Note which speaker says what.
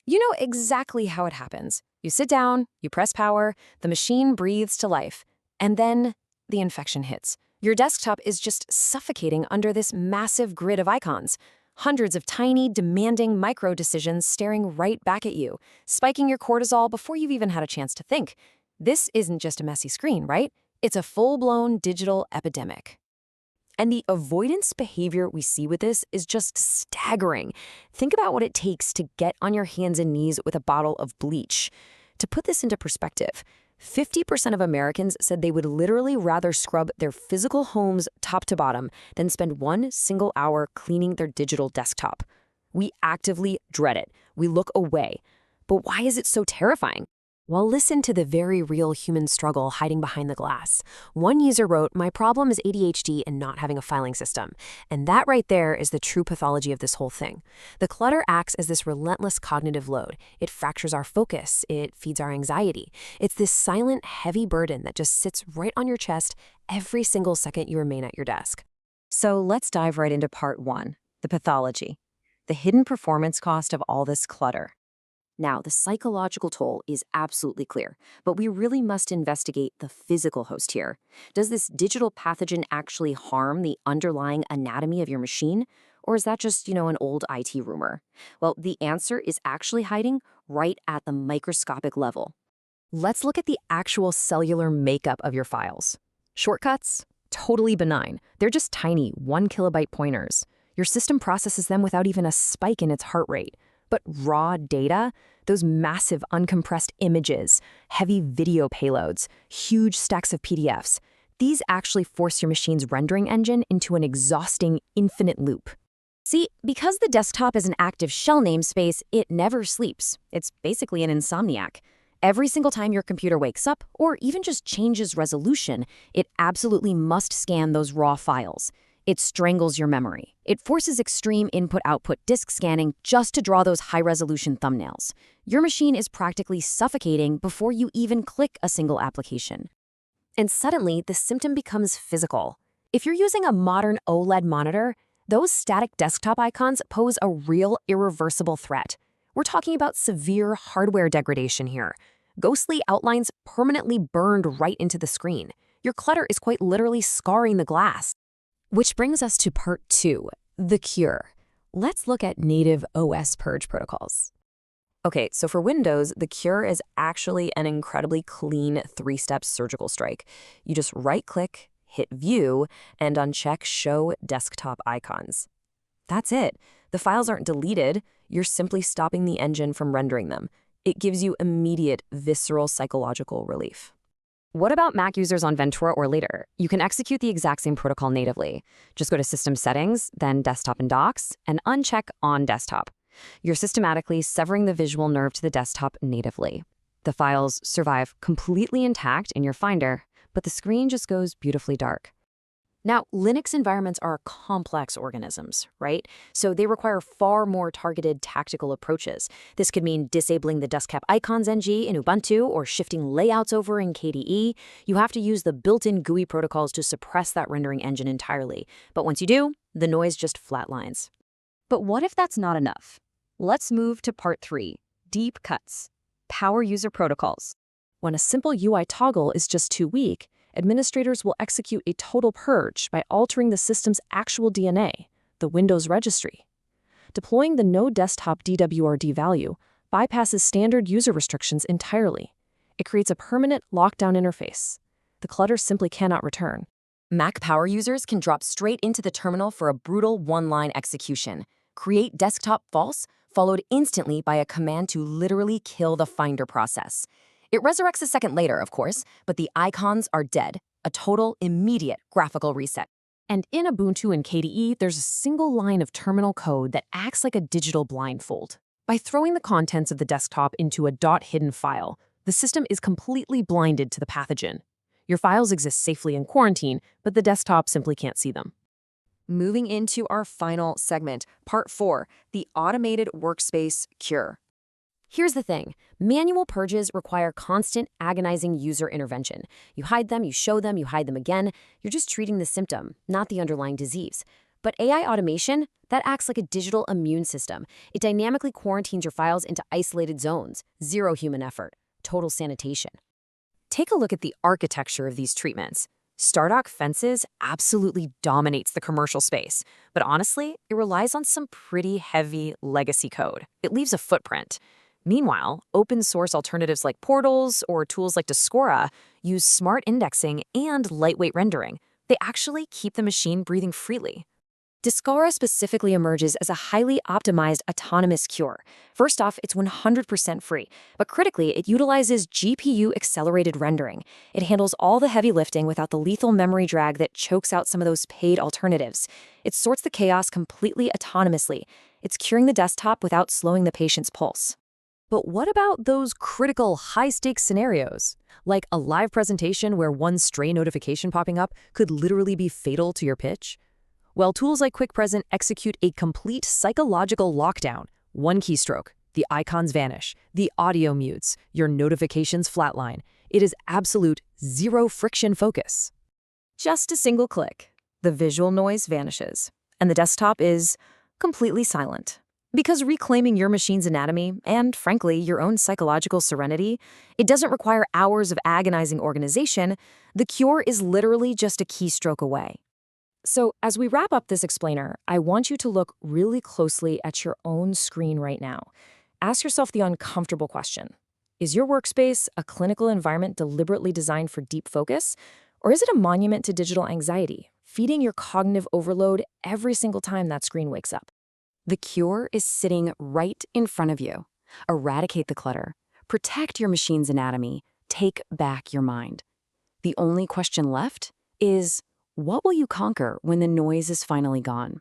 Speaker 1: You know exactly how it happens. You sit down, you press power, the machine breathes to life, and then the infection hits. Your desktop is just suffocating under this massive grid of icons. Hundreds of tiny, demanding micro decisions staring right back at you, spiking your cortisol before you've even had a chance to think. This isn't just a messy screen, right? It's a full-blown digital epidemic. And the avoidance behavior we see with this is just staggering. Think about what it takes to get on your hands and knees with a bottle of bleach. To put this into perspective, 50% of Americans said they would literally rather scrub their physical homes top to bottom than spend one single hour cleaning their digital desktop. We actively dread it. We look away. But why is it so terrifying? Well, listen to the very real human struggle hiding behind the glass. One user wrote, "My problem is ADHD and not having a filing system." And that right there is the true pathology of this whole thing. The clutter acts as this relentless cognitive load. It fractures our focus. It feeds our anxiety. It's this silent, heavy burden that just sits right on your chest every single second you remain at your desk. So let's dive right into part one, the pathology, the hidden performance cost of all this clutter. Now, the psychological toll is absolutely clear, but we really must investigate the physical host here. Does this digital pathogen actually harm the underlying anatomy of your machine? Or is that just, an old IT rumor? Well, the answer is actually hiding right at the microscopic level. Let's look at the actual cellular makeup of your files. Shortcuts? Totally benign. They're just tiny 1 kilobyte pointers. Your system processes them without even a spike in its heart rate. But raw data, those massive uncompressed images, heavy video payloads, huge stacks of PDFs, these actually force your machine's rendering engine into an exhausting infinite loop. See, because the desktop is an active shell namespace, it never sleeps. It's basically an insomniac. Every single time your computer wakes up, or even just changes resolution, it absolutely must scan those raw files. It strangles your memory. It forces extreme input-output disk scanning just to draw those high-resolution thumbnails. Your machine is practically suffocating before you even click a single application. And suddenly, the symptom becomes physical. If you're using a modern OLED monitor, those static desktop icons pose a real, irreversible threat. We're talking about severe hardware degradation here. Ghostly outlines permanently burned right into the screen. Your clutter is quite literally scarring the glass. Which brings us to part two, the cure. Let's look at native OS purge protocols. Okay, so for Windows, the cure is actually an incredibly clean 3-step surgical strike. You just right-click, hit View, and uncheck Show Desktop Icons. That's it. The files aren't deleted. You're simply stopping the engine from rendering them. It gives you immediate, visceral psychological relief. What about Mac users on Ventura or later? You can execute the exact same protocol natively. Just go to System Settings, then Desktop and Docs, and uncheck On Desktop. You're systematically severing the visual nerve to the desktop natively. The files survive completely intact in your Finder, but the screen just goes beautifully dark. Now, Linux environments are complex organisms, right? So they require far more targeted tactical approaches. This could mean disabling the desktop icons NG in Ubuntu or shifting layouts over in KDE. You have to use the built-in GUI protocols to suppress that rendering engine entirely. But once you do, the noise just flatlines. But what if that's not enough? Let's move to part three, deep cuts, power user protocols. When a simple UI toggle is just too weak, administrators will execute a total purge by altering the system's actual DNA, the Windows registry. Deploying the no desktop DWRD value bypasses standard user restrictions entirely. It creates a permanent lockdown interface. The clutter simply cannot return. Mac power users can drop straight into the terminal for a brutal one-line execution. Create desktop false, followed instantly by a command to literally kill the Finder process. It resurrects a second later, of course, but the icons are dead, a total, immediate graphical reset. And in Ubuntu and KDE, there's a single line of terminal code that acts like a digital blindfold. By throwing the contents of the desktop into a .hidden file, the system is completely blinded to the pathogen. Your files exist safely in quarantine, but the desktop simply can't see them. Moving into our final segment, part 4, the automated workspace cure. Here's the thing. Manual purges require constant, agonizing user intervention. You hide them, you show them, you hide them again. You're just treating the symptom, not the underlying disease. But AI automation, that acts like a digital immune system. It dynamically quarantines your files into isolated zones, zero human effort, total sanitation. Take a look at the architecture of these treatments. Stardock Fences absolutely dominates the commercial space, but honestly, it relies on some pretty heavy legacy code. It leaves a footprint. Meanwhile, open source alternatives like Portals or tools like Discora use smart indexing and lightweight rendering. They actually keep the machine breathing freely. Discora specifically emerges as a highly optimized autonomous cure. First off, it's 100% free, but critically, it utilizes GPU-accelerated rendering. It handles all the heavy lifting without the lethal memory drag that chokes out some of those paid alternatives. It sorts the chaos completely autonomously. It's curing the desktop without slowing the patient's pulse. But what about those critical high-stakes scenarios? Like a live presentation where one stray notification popping up could literally be fatal to your pitch? Well, tools like Quick Present execute a complete psychological lockdown. One keystroke, the icons vanish, the audio mutes, your notifications flatline. It is absolute zero-friction focus. Just a single click, the visual noise vanishes, and the desktop is completely silent. Because reclaiming your machine's anatomy, and frankly, your own psychological serenity, it doesn't require hours of agonizing organization. The cure is literally just a keystroke away. So, as we wrap up this explainer, I want you to look really closely at your own screen right now. Ask yourself the uncomfortable question. Is your workspace a clinical environment deliberately designed for deep focus? Or is it a monument to digital anxiety, feeding your cognitive overload every single time that screen wakes up? The cure is sitting right in front of you. Eradicate the clutter. Protect your machine's anatomy. Take back your mind. The only question left is, what will you conquer when the noise is finally gone?